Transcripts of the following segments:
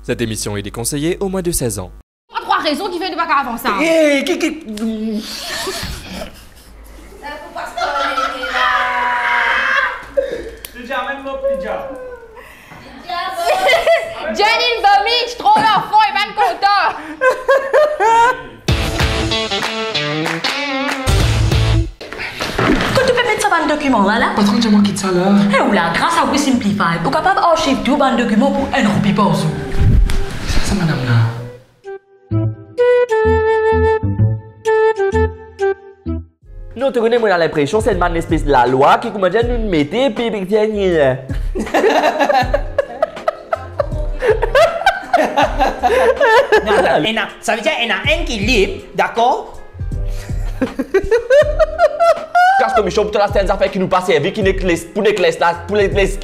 Cette émission est déconseillée aux moins de 16 ans. Pas trois raisons qui viennent de pas avant ça. Hé, Janine vomit, je trouve l'enfant et ben content. Quand tu peux mettre ça dans le document là? Patron, j'ai manqué de ça là. Eh oula, grâce à WeSimplify, pour capable archiver tout dans le document pour 1 roupie par jour. Ça, madame là. Nous te connaissons, moi, l'impression c'est une espèce de la loi qui commence à nous mettre et puis tiens. Non, ça veut dire qu'il y en a un qui est libre, d'accord? Parce que Michel, pour la certaines affaires qui nous passent, avec qui pour les classes là, pour les classes.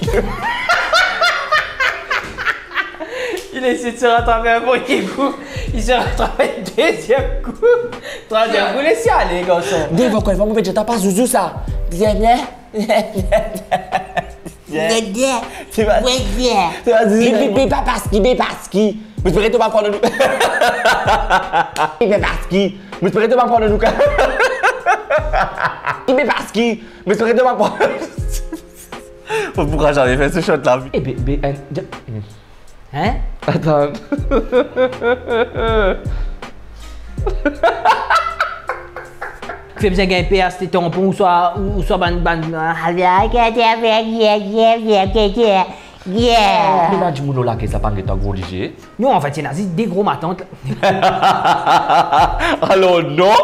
Il essaie de se rattraper un premier coup, il se rattrape un deuxième coup. Troisième coup, laissez aller, garçon. Dis-moi quoi, il va me mettre, t'as pas Zouzou ça. Viens, viens. Tu vas dire. Bépaski. Mais tu peux pas prendre nous. Bépaski. Mais tu peux pas prendre nous. Bépaski. Mais tu peux pas prendre. Pourquoi j'avais fait ce shot là? Eh, hein? Attends. Tu fais besoin d'un PA, c'était tampon ou soit ban. Yeah! Mais là, dis-moi là que ça parle de ta gros léger. Non, en fait, il y en a des gros matantes. Alors non,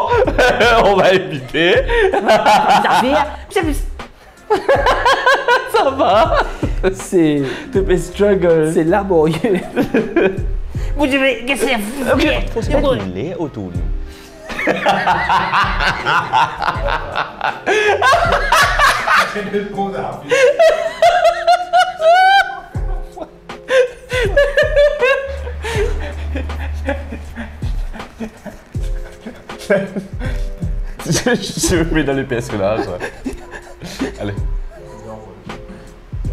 on va éviter. Ça va. C'est struggle. C'est laborieux. Vous devez... Qu'est-ce que c'est? Ok, faut se mettre autour. Je me mets dans les personnages. Allez.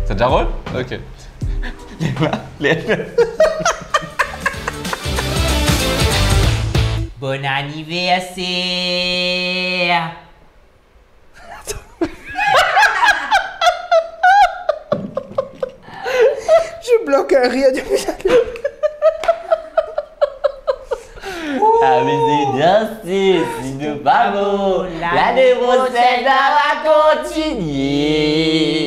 Ça déjà roule? Ok. Bon anniversaire! Je bloque un rire depuis la Amusez danser, si nous vamos, l'année prochaine va continuer.